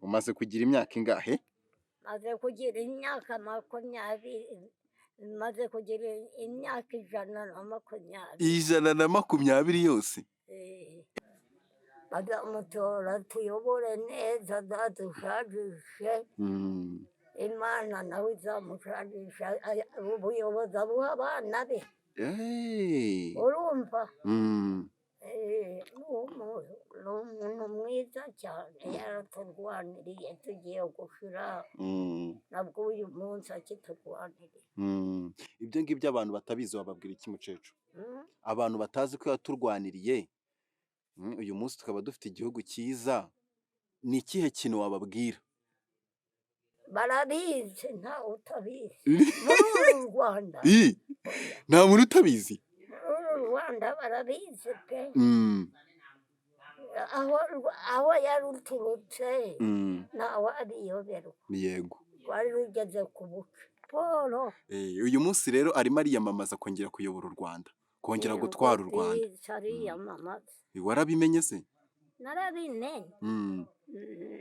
umaze kugira imyaka ingahe? maze kugira imyaka 20 maze kugira imyaka 120 120 yose? bazamutora tuyobore neza azadushajishe Imana nawe izamushajisha ubuyobozi abuha abana be urumva ni umuntu mwiza cyane yaraturwaniriye tugiye gushira nabwo uyu munsi akiturwaniriye. Ibyo ngibyo abantu batabizi wababwira iki mukecuru? Abantu batazi ko yaturwaniriye uyu munsi tukaba dufite igihugu cyiza, ni ikihe kintu wababwira? Barabizi ntawe utabizi muri uru Rwanda. Nta muntu utabizi muri uru Rwanda barabizi pe. aho yaruturutse ntawe ariyoberwa. Yego, rwari rugeze ku buce. Paul uyu munsi rero arimo ariyamamaza kongera kuyobora u Rwanda, kongera gutwara u Rwanda. ariyamamaza. Warabimenye se? Narabimenye.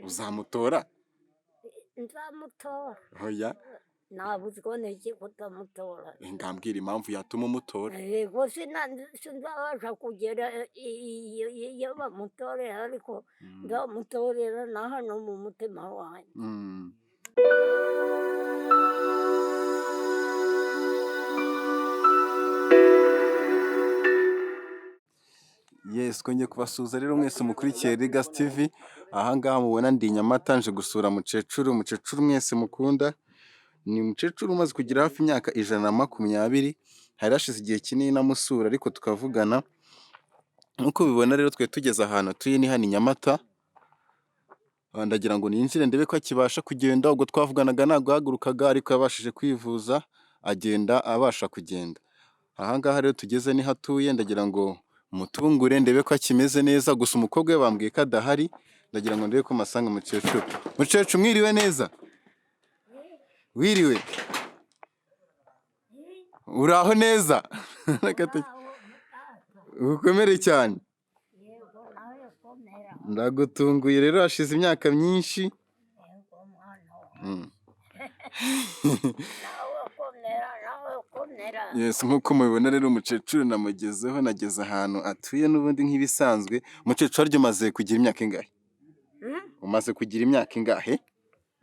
Uzamutora? Nzamutora. Oya, nabuzwa n'iki kutamutora? ngambwira impamvu yatuma umutora. Yego sinzabasha kugera iyo bamutorera, ariko nzamutorera na hano mu mutima wanjye. Yes, kongeye kubasuhuza rero mwese mukurikiye Legacy TV. Ahangaha mubona ndi Nyamata nje gusura mukecuru mwese mukunda. Ni mukecuru umaze kugira hafi imyaka 120. Hari hashize igihe kinini namusura ariko tukavugana. Nkuko bibona rero twe tugeze ahantu tuye ni hano i Nyamata. Ndagira ngo ninjire ndebe ko akibasha kugenda, ubwo twavuganaga naguhagurukaga ariko yabashije kwivuza agenda abasha kugenda. Ahangaha rero tugeze ni hatuye, ndagira ngo mutungure ndebe ko akimeze neza, gusa umukobwa we bambwiye ko adahari. Ndagira ngo ndebe ko masanga mukecuru. Mukecuru mwiriwe neza? Wiriwe? Uraho neza? Ukomere cyane. Ndagutunguye rero hashize imyaka myinshi. Yes, nkuko mubibona rero umukecuru namugezeho, nageze ahantu atuye n'ubundi nk'ibisanzwe. Mukecuru aryo umaze kugira imyaka ingahe? Umaze kugira imyaka ingahe?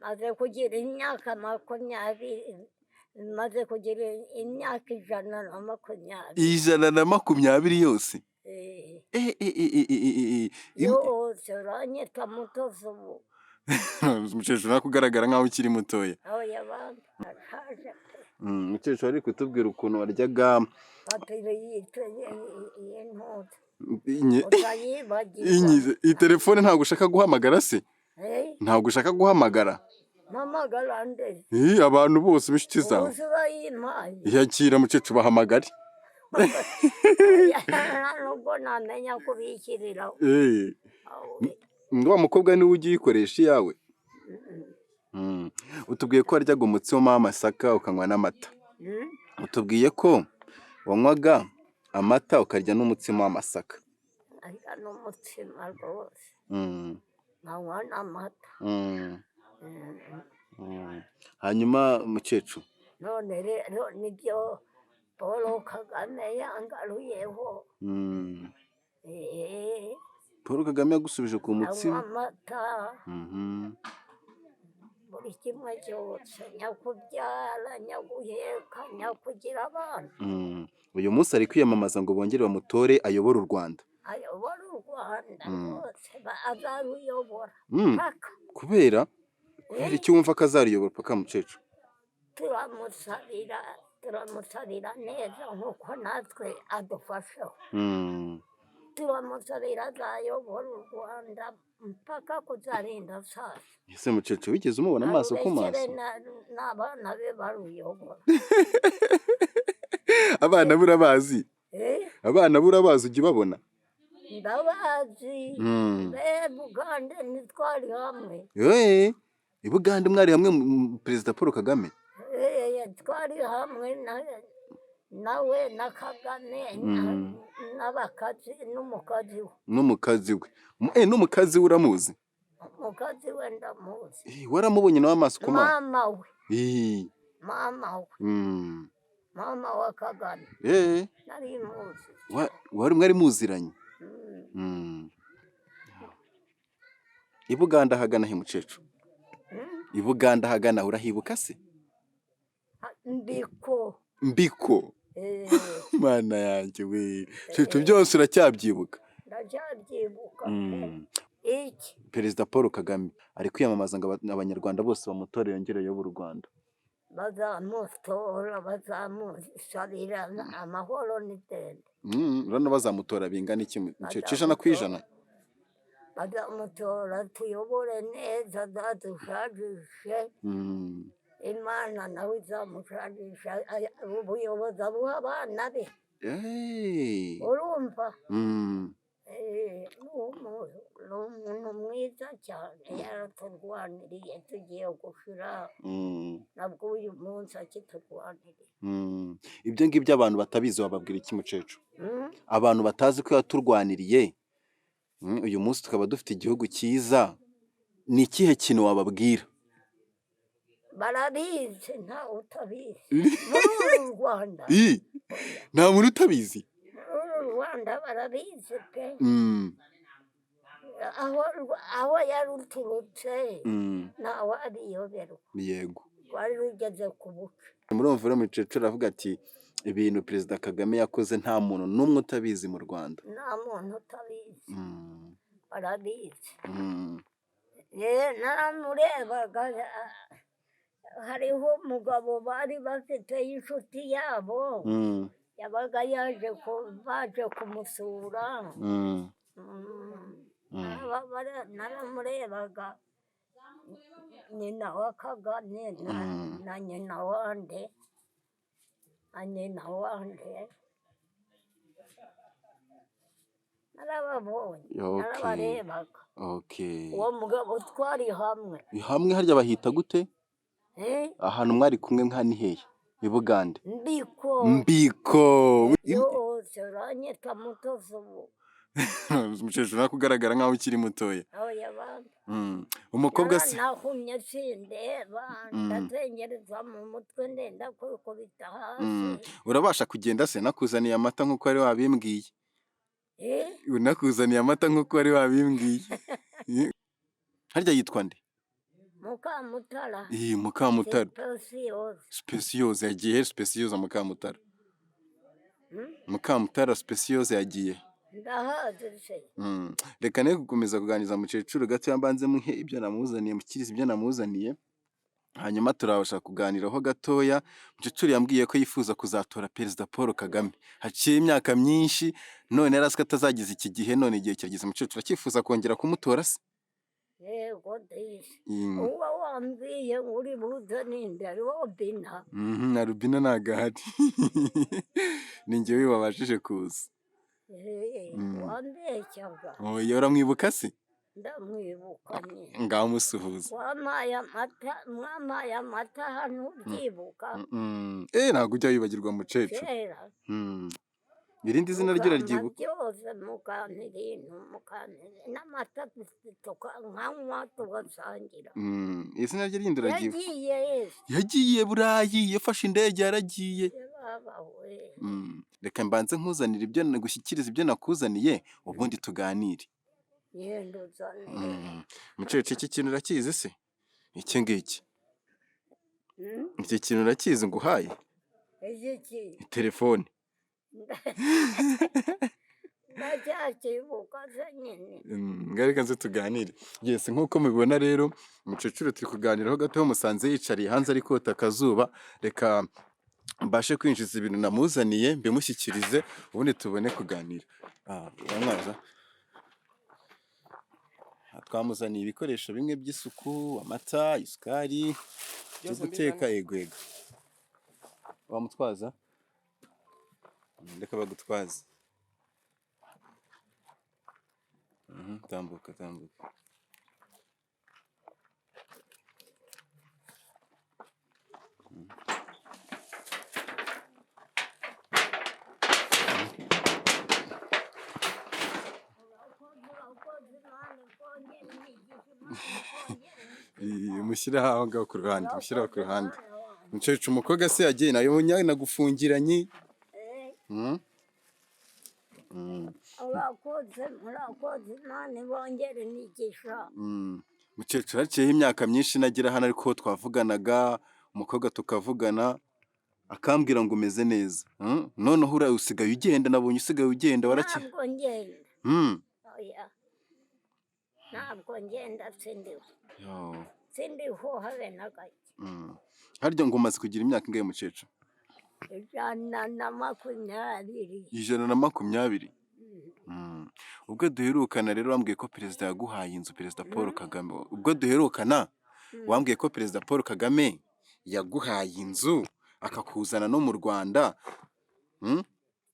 maze kugira imyaka 20 maze kugira imyaka 120. 120 yose? yose uranyita mutozi ubu. Mukecuru nakugaragara nkaho ukiri mutoya. Oya bandi ashaje. Mukecuru ari kutubwira ukuntu waryaga iyi telefone. Ntabwo ushaka guhamagara se? Ntabwo ushaka guhamagara? Mpamagara nde? Abantu bose b'inshuti zawe. Yakira mukecuru bahamagare. nubwo namenya kubikirira. Wa mukobwa niwe ugiye uyikoresha iyawe? Utubwiye ko waryaga umutsima w'amasaka ukanywa n'amata. Utubwiye ko wanywaga amata ukarya n'umutsima w'amasaka. arya n'umutsima rwose nkanywa n'amata. Hanyuma mukecuru, none rero nibyo Paul Kagame yangaruyeho. Paul Kagame yagusubije ku mutsima? anywa amata buri kimwe cyose, nyakubyara, nyaguheka, nyakugira abana. Uyu munsi ari kwiyamamaza ngo bongere bamutore ayobore u Rwanda. ayobora u Rwanda rwose, azaruyobora paka. Kubera icyo wumva ko azaruyobora paka mukecuru? turamusabira neza nk'uko natwe adufashaho. turamusabira azayobora u Rwanda mpaka kuzarinda sasa. Ese mukecuru wigeze umubona amaso ku maso? n'abana be baruyobora. Abana burabazi? Abana burabazi ujya ubabona? Ndabazi. Bugande ntitwari hamwe. I Bugande mwari hamwe Perezida Paul Kagame? twari hamwe nawe na Kagame n'abakazi n'umukazi we. N'umukazi we? N'umukazi we uramuzi? umukazi we ndamuzi. Waramubonye nawe amaso ku maso? Mama we, Eh, mama we, mm, mama wa Kagame eh, nari muzi. mwari muziranye? Mm. Mm. I Buganda hagana he mukecuru? Mm. I Buganda hagana urahibuka se? Mbiko. Mbiko. Eh, Mana yanjye we. Ibyo byose uracyabyibuka? ndacyabyibuka. Mm. Iki Perezida Paul Kagame ari kwiyamamaza ngo abanyarwanda bose bamutore yongere ayobore u Rwanda. bazamutora, bazamusabira amahoro n'itende. Urabona bazamutora bingana iki mukecuru? Ijana ku ijana? Bazamutora tuyobore neza, zadushajishe. Mm. Imana nawe izamushajisha ubuyobozi abuha abana be. Eh. Urumva? Mm. Ni umuntu mwiza cyane, yaraturwaniriye tugiye gushira, Mm. nabwo uyu munsi akiturwaniriye. Mm. Ibyo ngibyo abantu batabizi wababwira iki mukecuru? Mm? Abantu batazi ko yaturwaniriye, uyu munsi tukaba dufite igihugu cyiza, ni ikihe kintu wababwira? Barabizi ntawe utabizi muri uru Rwanda. Nta muntu utabizi? Muri uru Rwanda barabizi pe. Mm. aho yaruturutse Mm. ntawe ariyoberwa. Yego. Rwari rugeze ku buce. Murumva rero mukecuru avuga ati ibintu Perezida Kagame yakoze nta muntu n'umwe utabizi mu Rwanda. Nta muntu utabizi. Mm. Barabizi. Mm. naramurebaga, hariho umugabo bari bafite inshuti yabo, Mm. yabaga baje kumusura. Mm. naramurebaga, nyina wa Kagame na nyina wande, narababonye. Okay. Narabarebaga. Okay. Uwo mugabo twari hamwe. Hamwe harya bahita gute? Eh? Ahantu mwari kumwe nka ni hehe? I Bugande. Mbiko. Mbiko. Yose uranyita mutozi ubu. Mukecuru nakugaragara nkaho ukiri mutoya. Oya bana. Umukobwa se nahumye sindeba, ndazengereza mu mutwe ndenda kwikubita hasi. Urabasha kugenda se? Nakuzaniye amata nk'uko wari wabimbwiye. Nakuzaniye amata nk'uko wari wabimbwiye. Harya yitwa nde? Mukamutara. Mukamutara. Speciose. Yagiye he Speciose Mukamutara? Mukamutara Speciose yagiye. Ndahazi se. Reka ne gukomeza kuganiriza mukecuru gato yambanze muhe ibyo namuzaniye, mukiriza ibyo namuzaniye. Hanyuma turabasha kuganiraho gatoya. Mukecuru yambwiye ko yifuza kuzatora Perezida Paul Kagame. Haciye imyaka myinshi none yarasika atazagize iki gihe, none igihe kirageze. Mukecuru akifuza kongera kumutora se? Yego disi. Uba wambwiye uri buze ninde? Robina. Na Rubina nagahari. Ni njyewe wabashije kuza. Wambeshyaga. Oya uramwibuka se? Ndamwibuka nyine. Ngamusuhuza. Mwamaye amata hano ubyibuka. Ntabwo ujya wibagirwa mukecuru. Kera. Irindi zina ryo uraryibuka? Byose mukanira n'amata nkanywa tugasangira. Izina rye rindi uraryibuka? Yagiye Burayi, yafashe indege yaragiye. Reka mbanze nkuzanire ibyo nagushyikiriza ibyo nakuzaniye ubundi tuganire. Mukecuru iki kintu urakizi se? Iki ngiki. Iki kintu urakizi nguhaye? Telefone. ndacyakibuka se nyine. Reka nze tuganire. Yes, nk'uko mubibona rero umukecuru turi kuganiraho gato, musanze yicariye hanze ari kota akazuba. Reka mbashe kwinjiza ibintu namuzaniye mbimushyikirize ubundi tubone kuganira. Uramwaza? Twamuzaniye ibikoresho bimwe by'isuku, amata, isukari, byo guteka. Yego. Wamutwaza? Reka bagutwaze. Tambuka. Mushyiraho aho ngaho ku ruhande, mushyiraho ku urakoze ruhande. mwana wanjye. Mukecuru umukobwa se yagiye nayo nagufungiranye. Mm? Mm. Murakoze Imana ibongere imigisha. Mukecuru haciyeho imyaka myinshi nagira hano ariko twavuganaga umukobwa tukavugana akambwira ngo umeze neza. Noneho usigaye ugenda, nabonye usigaye ugenda Ntabwo ngenda. Oya. Ntabwo ngenda sindiho. Sindiho habe na gake. Harya ngo umaze kugira imyaka ingahe mukecuru? 120. 120. Ubwo duherukana rero wambwiye ko perezida yaguhaye inzu, perezida Paul Kagame. Ubwo duherukana wambwiye ko perezida Paul Kagame yaguhaye inzu akakuzana no mu Rwanda.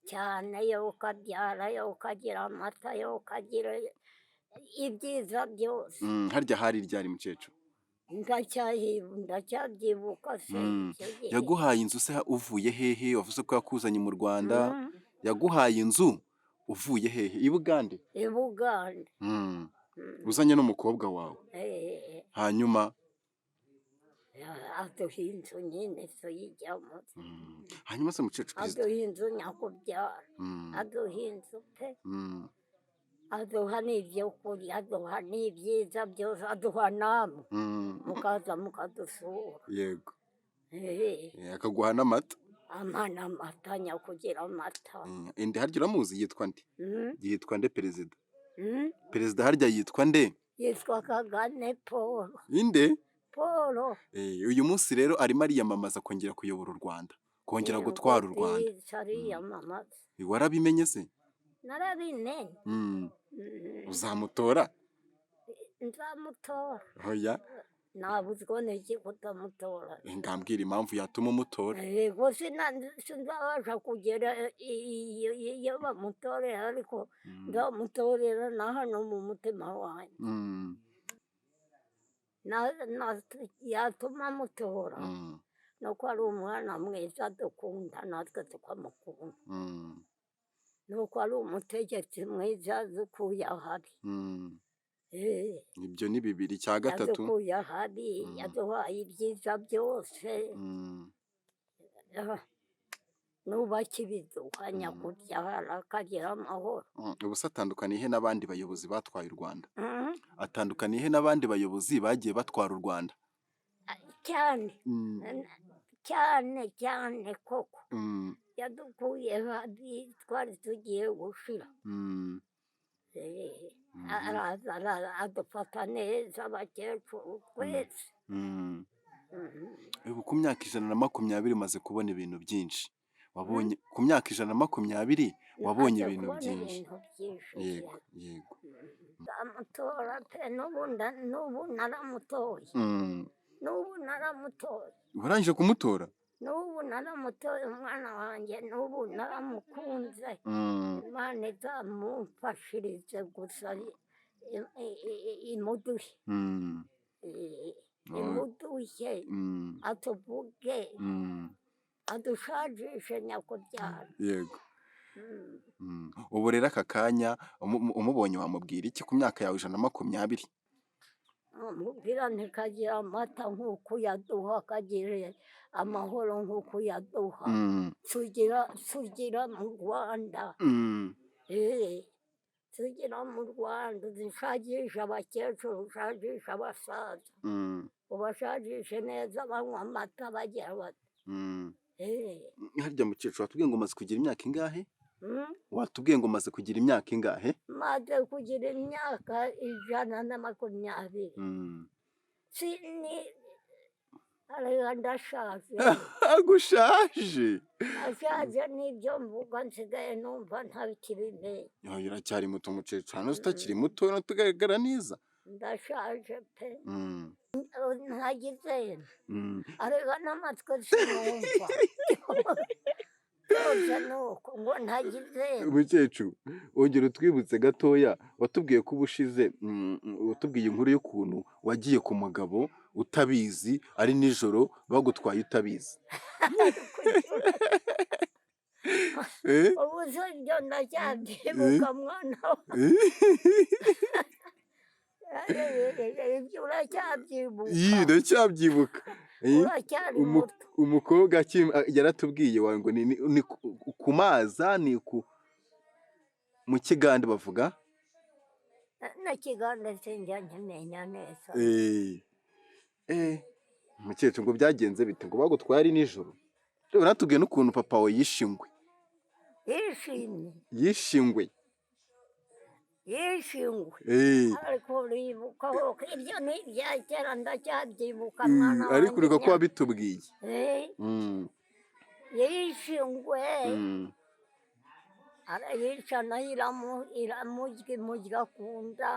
Cyane yo ukabyara yo ukagira amata yo ukagira ibyiza byose. Harya hari ryari mukecuru? Ndacyabyibuka se. Yaguhaye inzu se uvuye hehe? Wavuze ko yakuzanye mu Rwanda. Yaguhaye inzu uvuye hehe? I Bugande? I Bugande. Uzanye n'umukobwa wawe. Hanyuma aduha inzu nyine tuyijyamo. Hanyuma se mukecuru aduha inzu nyakubyara. Aduha inzu pe. Aduha n'ibyo kurya, aduha n'ibyiza byose, aduha namwe. Mukaza mukadusura. Yego. Akaguha n'amata. Amata nyakugira amata. Indi harya uramuzi yitwa nde? Yitwa nde perezida? Perezida harya yitwa nde? Yitwa Kagame Paul. Inde? Paul. Uyu munsi rero arimo ariyamamaza kongera kuyobora u Rwanda, kongera gutwara u Rwanda. Warabimenye se? Narabimenye. Uzamutora? Nzamutora. Oya. Nabuzwa n'iki kutamutora? Ngambwira impamvu yatuma umutora. Yego sinzabasha kugera iyo bamutorera ariko nzamutorera na hano mu mutima wanjye. Yatuma amutora nuko ari umwana mwiza dukunda natwe tukamukunda. Nuko ari umutegetsi mwiza dukuye ahari. Ibyo ni bibiri. Cya gatatu yadukuye ahari yaduhaye ibyiza byose. Nubake ibiduha nyakubyara akagira amahoro. Ubu se atandukaniye he n'abandi bayobozi batwaye u Rwanda? Atandukaniye he n'abandi bayobozi bagiye batwara u Rwanda? Cyane cyane koko. Yadukuye ahari twari tugiye gushira. Adufata neza abakecuru twese. Ubu ku myaka 120 umaze kubona ibintu byinshi. Wabonye ku myaka 120 wabonye ibintu byinshi. Yego. Ndamutora pe n'ubu naramutoye. N'ubu naramutoye. Warangije kumutora? N'ubu naramutoye umwana wanjye, n'ubu naramukunze. Imana izamumfashirize gusa imuduhe. Imuduhe atuvuge adushajishe nyakubyara. Yego. Ubu rero aka kanya umubonye wamubwira iki ku myaka yawe 120? Mubwira ntikagira amata nk'uko yaduha, akagire amahoro nk'uko yaduha. Tugira mu Rwanda. Tugira mu Rwanda dushajisha abakecuru, dushajisha abasaza. Ubashajishe neza banywa amata bagira bati. Harya mukecuru watubwiye ngo umaze kugira imyaka ingahe? Watubwiye ngo umaze kugira imyaka ingahe? Maze kugira imyaka 120. Arega ndashaje. Agushaje? Nashaje n'ibyo mvuga nsigaye numva ntabikibimenye. Uracyari muto mukecuru, hano utakiri muto tugaragara neza. Ndashaje pe. Ntagize arega n'amatwi sinumva. Ngo ntagize. Mukecuru wongera utwibutse gatoya, watubwiye ko ubushize watubwiye inkuru y'ukuntu wagiye ku mugabo utabizi, ari nijoro bagutwaye utabizi. Ubu se ibyo ndacyabyibuka mwana we. ibyo uracyabyibuka Ii, ndacyabyibuka. uracyari muto Umukobwa yaratubwiye ngo ni kumaza ni mu kigande bavuga. na kigande sinjya nkimenya neza Umukecuru ngo byagenze bite ngo bagutwaye ari nijoro? Reba natubwiye n'ukuntu papa we yishingwe. yishimye Ariko ariko uribuka ko ibyo ni ibya kera ndacyabyibuka mwana ariko wanjye ureka ko wabitubwiye. yishingwe arayica nayo iramurya ku nda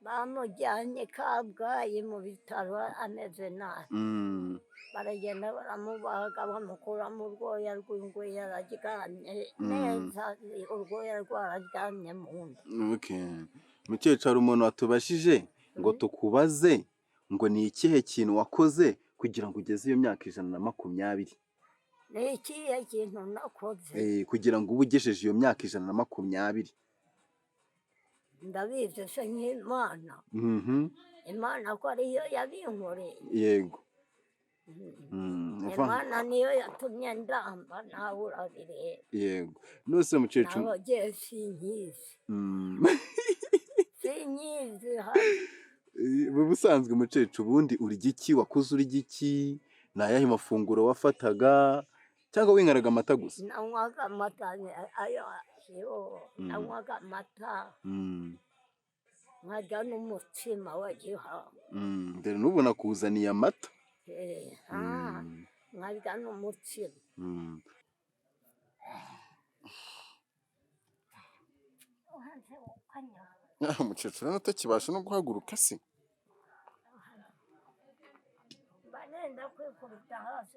bamujyanye Kabgayi mu bitaro ameze nabi baragenda baramubaga bamukuramo urwoya rw'ingwe yararyamye neza urwoya rwararyamye mu nda. Mukecuru hari umuntu watubashije ngo tukubaze ngo ni ikihe kintu wakoze kugira ngo ugeze iyo myaka 120? Ni ikihe kintu nakoze kugira ngo ube ugejeje iyo myaka 120? ndabizi se nk'Imana Imana ko ariyo yabinkoreye. Yego. Imana niyo yatumye ndamba nawe urabireba. Yego. Nose mukecuru nahogiye sinkizi mu busanzwe mukecuru ubundi urya iki? Wakuze urya iki? Ni ayahe mafunguro wafataga cyangwa winyweraga amata gusa? nanywaga amata nanywaga amata nkarya n'umutsima wa Gihanga. Dore n'ubu nakuzaniye amata. nkarya n'umutsima. Umukecuru hano utakibasha no guhaguruka se? Banenda kwikubita hasi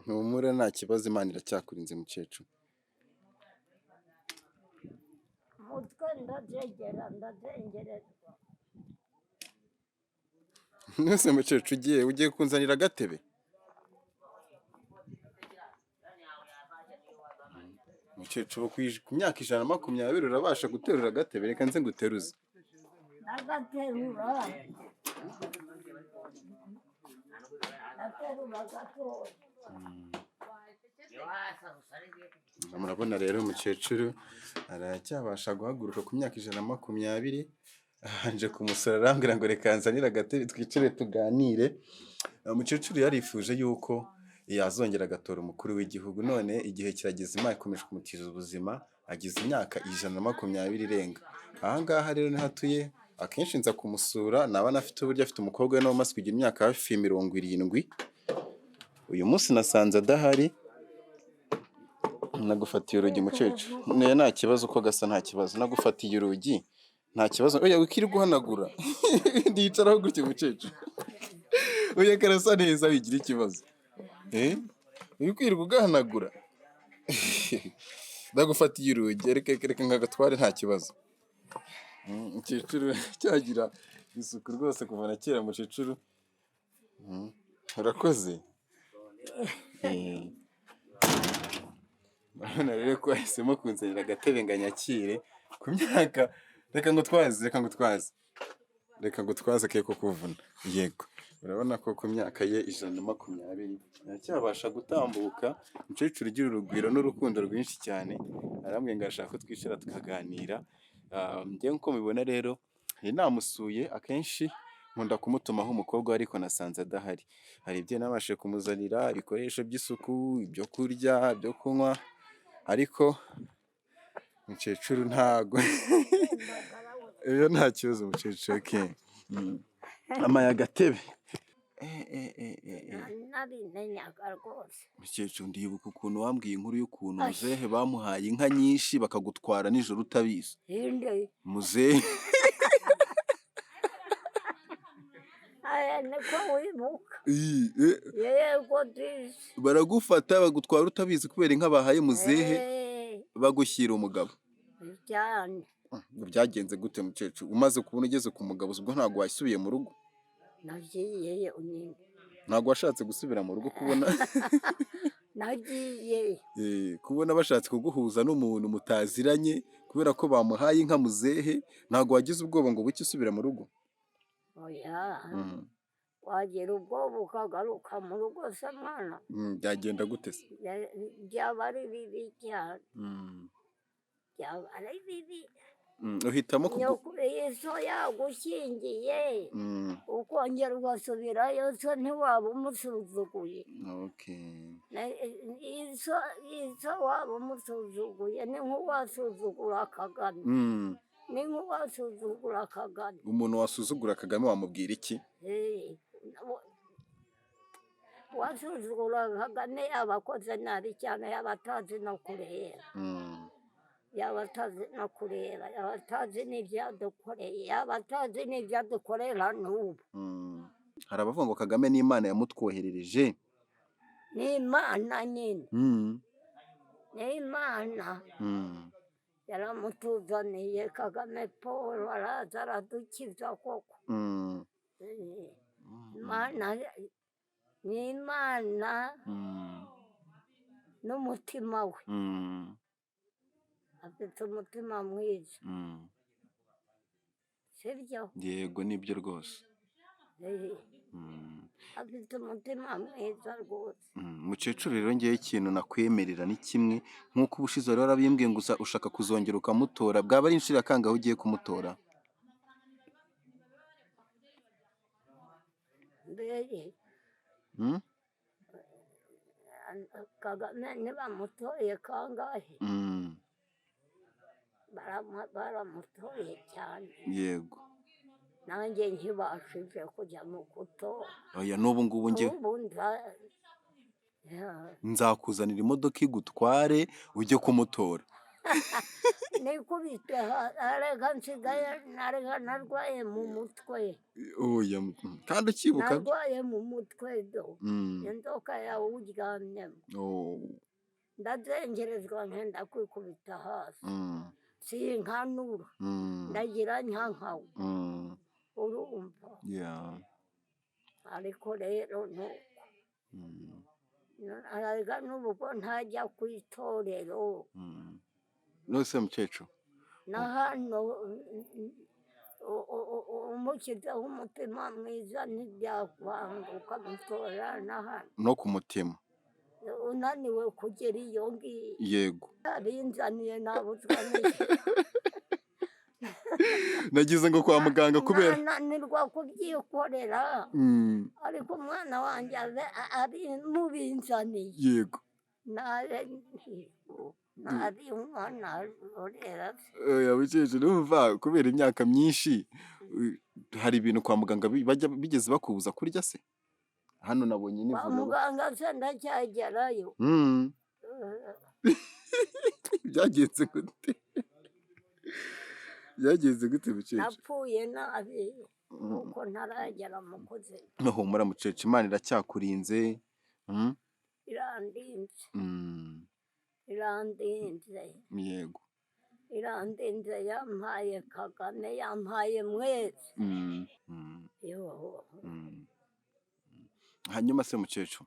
Ntumure nta kibazo, Imana iracyakurinze mukecuru. umutwe ndazengerezwa. Nose mukecuru ugiye kunzanira agatebe? Mukecuru ku myaka 120 urabasha guterura agatebe? Reka nze nguteruze. Agaterura gatoya. Murabona rero umukecuru aracyabasha guhaguruka ku myaka 120. Anje kumusura arambwira ngo reka nzanire agatebe twicare tuganire. Umukecuru yarifuje yuko yazongera agatora umukuru w'igihugu, none igihe kirageze Imana ikomeje kumutiza ubuzima, agize imyaka 120 irenga. Aha ngaha rero ni hatuye, akenshi nza kumusura, naba afite uburyo afite umukobwa we nawe umaze kugira imyaka hafi 70. Uyu munsi nasanze adahari, nagufatiye urugi mukecuru. Nta kibazo uko gasa, nta kibazo. Nagufatiye urugi nta kibazo. Oya wikiri guhanagura ndicaraho gutyo mukecuru. Oya karasa neza wigira ikibazo. Wikwirwa ugahanagura. Ndagufatiye urugi, reka nkagatware nta kibazo. Mukecuru cyagira isuku rwose kuva na kera mukecuru. Urakoze. Bana rero ko ahisemo kunzanira agatebe ngo anyakire ku myaka. Reka ngutwaze keko kuvuna. Yego. Urabona ko ku myaka ye 120 aracyabasha gutambuka. Mukecuru ugira urugwiro n'urukundo rwinshi cyane, arambwiye ngo ashaka ko twicara tukaganira. Njye nko mubibona rero namusuye akenshi nkunda kumutumaho umukobwa, ariko nasanze adahari. Hari ibyo nabashe kumuzanira, ibikoresho by'isuku, ibyo kurya, ibyo kunywa, ariko mukecuru ntago. Iyo nta kibazo mukecuru. Amaye agatebe. Nabimenyaga rwose. Mukecuru ndibuka ukuntu wambwiye inkuru y'ukuntu muzehe bamuhaye inka nyinshi bakagutwara nijoro utabizi. Muzehe niko wibuka. Yego disi. Baragufata bagutwara utabizi kubera inka bahaye muzehe, bagushyira umugabo. Cyane. Byagenze gute mukecuru? Umaze kubona ugeze ku mugabo ubwo ntabwo wasubiye mu rugo? Nagiye unyine. Ntabwo washatse gusubira mu rugo kubona? Nagiye. Kubona bashatse kuguhuza n'umuntu mutaziranye kubera ko bamuhaye inka muzehe ntabwo wagize ubwoba ngo buke usubira mu rugo? oya Mm. wagira ubwoba ukagaruka mu rugo se mwana Byagenda gute se? byaba ari bibi cyane Mm. byaba ari bibi Uhitamo so yagushyingiye Mm. ukongera ugasubirayo so ntiwaba umusuzuguye Okay. so waba umusuzuguye ni nk'uwasuzugura Kagame Mm. ni nk'uwasuzugura Kagame Umuntu wasuzugura Kagame wamubwira iki? wasuzugura Kagame yaba akoze nabi cyane yaba atazi no kureba Mm. yaba atazi no kureba yaba atazi n'ibyadukoreye yaba atazi n'ibyadukorera n'ubu Mm. Hari abavuga ngo Kagame ni Imana yamutwoherereje. ni Imana nyine Mm. ni Imana Mm. yaramutuzaniye Kagame Paul araza aradukiza koko Mm. Imana ni Imana Mm. n'umutima we Mm. afite umutima mwiza Mm. sibyo Yego nibyo rwose. afite umutima mwiza rwose. Mukecuru rero ngewe ikintu nakwemerera ni kimwe nk'uko ubushize wari warabimbwiye ngo ushaka kuzongera ukamutora, bwaba ari inshuro ya kangahe ugiye kumutora? mbere Kagame ntibamutoye kangahe baramutoye cyane Yego. nanjye ntibashije kujya mu gutora Oya n'ubu ngubu njye ubu nzakuzanira imodoka igutware ujye kumutora. nikubite arega nsigaye narwaye mu mutwe Oya kandi ukibuka narwaye mu mutwe do inzoka yawuryamyemo ndazengerezwa nkenda kwikubita hasi sinkanura ndagira nkankawe urumva ariko rero nuko arega n'ubwo ntajya ku itorero nose mukecuru na hano umushyizeho umutima mwiza ntibyakwanga ukamutora na hano no ku mutima unaniwe kugera iyo ngiyo yego abinzaniye nabuzwa n'iki nagize ngo kwa muganga kubera nananirwa kubyikorera ariko umwana wanjye ari mubinzaniye yego nari umwana urera oya mukecuru urumva kubera imyaka myinshi hari ibintu kwa muganga bigeze bakubuza kurya se? Hano nabonye kwa muganga se ndacyagerayo byagenze gute? Byagenze gute mukecuru? napfuye nabi nuko ntaragera mu kuzimu. Humura mukecuru, Imana iracyakurinze. irandinze yego irandinze yampaye Kagame yampaye mwese hanyuma se mukecuru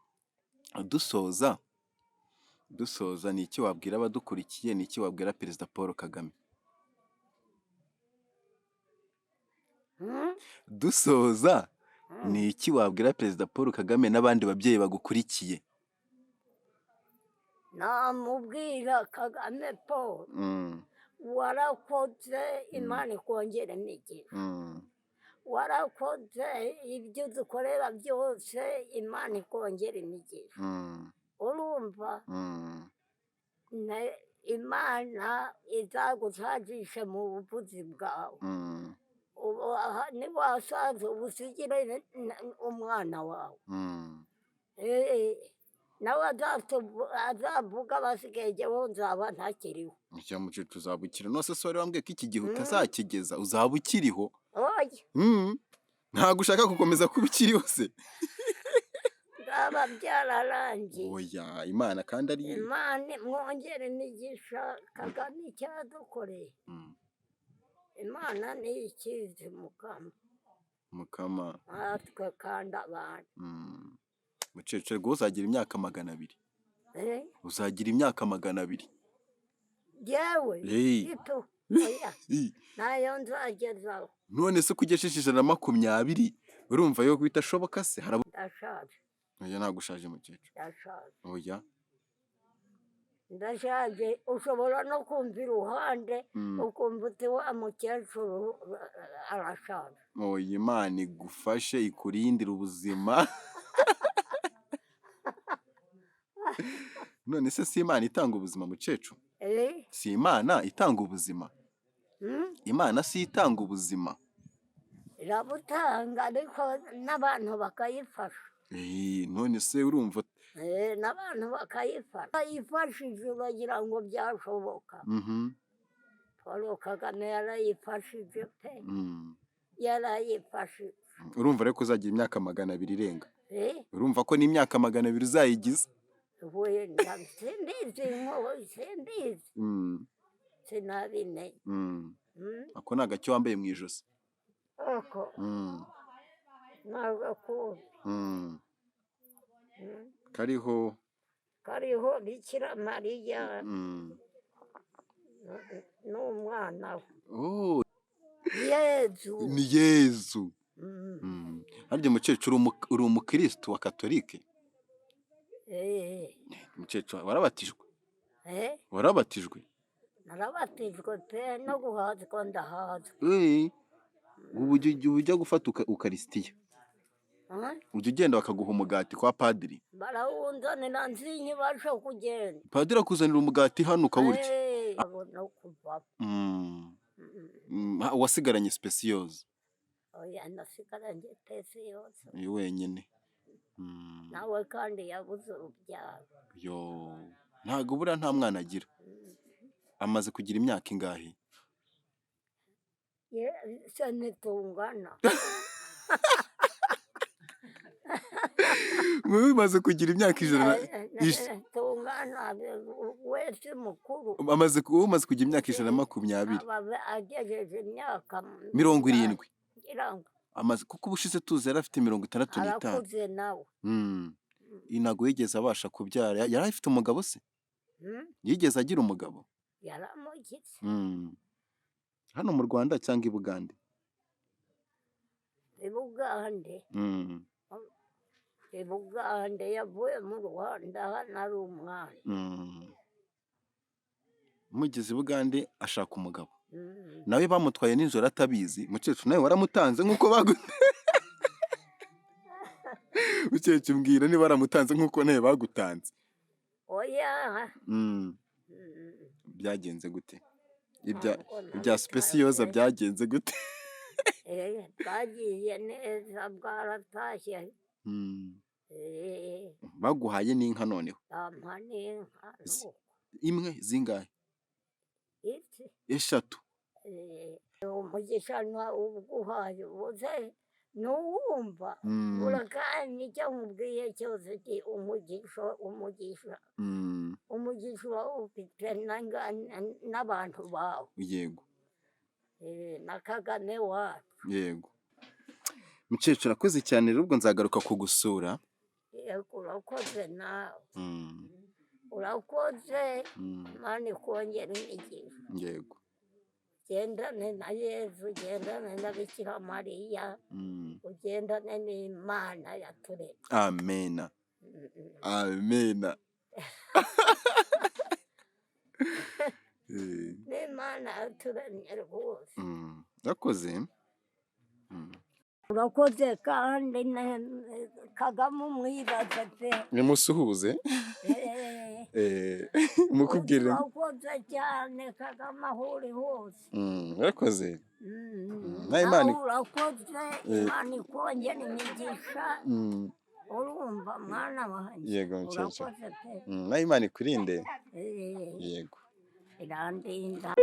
dusoza ni iki wabwira abadukurikiye, ni iki wabwira Perezida Paul Kagame? Dusoza ni iki wabwira Perezida Paul Kagame n'abandi babyeyi bagukurikiye? namubwira Kagame Paul warakoze Imana ikongera imigisha warakoze ibyo dukorera byose Imana ikongera imigisha urumva Imana izagushakishe mu buvuzi bwawe niwasaza ubusigire umwana wawe nawe azavuga basigaye wowe nzaba ntakiriho. Icya mukecuru uzaba ukiriho, nose se wari wambwiye ko iki gihe utazakigeza uzaba ukiriho? Ntabwo ushaka gukomeza kuba ukiriho se? Byaba byararangiye. Oya Imana kandi ari Imana mwongere imigisha Kagame icyadukoreye. Imana niyo ikizi mukama natwe kandi abantu. Mukecuru rwose uzagira imyaka 200. Uzagira imyaka 200. Yewe Hey. oya nayo nzagezaho. none se ko ugejeje 120 urumva yo guhita ashoboka se? Ndashaje, Oya ntabwo ushaje mukecuru. ndashaje, Oya. ndashaje. Ushobora no kumva iruhande ukumva uti wa mukecuru arashaje. Oya, Imana igufashe ikurindire ubuzima. None se si Imana itanga ubuzima mukecuru? Si Imana itanga ubuzima? Imana si itanga ubuzima? Irabutanga ariko n'abantu bakayifasha. None se urumva N'abantu bakayifasha. Bayifashije bagira ngo byashoboka. Paul Kagame yarayifashije pe. Yarayifashije. urumva rero ko uzagira imyaka 200 irenga? Urumva ko n'imyaka 200 uzayigiza? Simbizi simbizi sinabimenye. Ako ni agacyo wambaye mu ijosi? Oko nagakunda. Kariho Bikira Mariya n'umwana we. Yezu. Ni Yezu. Harya mukecuru uri umukristo wa Katolike? Mukecuru warabatijwe? Warabatijwe? Narabatijwe pe, no guhazwa ndahazwa. Ubu ujya gufata ukarisitiya? Ujya ugenda bakaguha umugati kwa padiri? Barawunzanira nsinyibasha kugenda. Padiri akuzanira umugati hano ukawurya? Abona kuva. Wasigaranye speciose? Oya, nasigaranye speciose. Uyu wenyine? Nawe kandi yabuze urubyaro. Ntago buriya nta mwana agira? Amaze kugira imyaka ingahe? Se ntitungana. Wowe umaze kugira imyaka 100? Tungana wese mukuru. Umaze kugira imyaka 120? Agejeje imyaka 70? Iranga. Amaze kuko ubushize tuzi yari afite 65. Arakuze nawe. Inago yigeze abasha kubyara? Yari afite umugabo se? Yigeze agira umugabo? Yaramugize. Hano mu Rwanda cyangwa i Bugande? I Bugande. I Bugande yavuye mu Rwanda hano ari umwana. Mugeze i Bugande ashaka umugabo? Nawe bamutwaye nijoro atabizi? Mukecuru nawe waramutanze nk'uko Mukecuru mbwira niba waramutanze nk'uko nawe bagutanze? Oya. Byagenze gute? Ibya speciosa byagenze gute? Twagiye neza, bwaratashye. Baguhaye n'inka noneho? Bampa n'inka. Imwe zingahe? 3? Umugisha uguhaye ubuze nuwumva. Urakanye icyo nkubwiye cyose umugisha uba ufite n'abantu bawe. Yego. Na Kagame wacu. Yego. Mukecuru akoze cyane rero, ubwo nzagaruka kugusura. Yego, urakoze nawe. Urakoze. Imana ikongera imigisha. Yego. Ugendane na Yezu, ugendane na Bikira Mariya, ugendane n'Imana yaturemye. Amena. Amena. N'Imana yaturemye rwose. Urakoze. Urakoze kandi Kagame umwibaze pe. Nimusuhuze. Mukubwire. Urakoze cyane Kagame aho uri hose. Urakoze. Urakoze, Imana ikongera imigisha. Urumva mwana wanjye? Yego mukecuru. Urakoze pe. Na Imana ikurinde. Yego. Irandinda.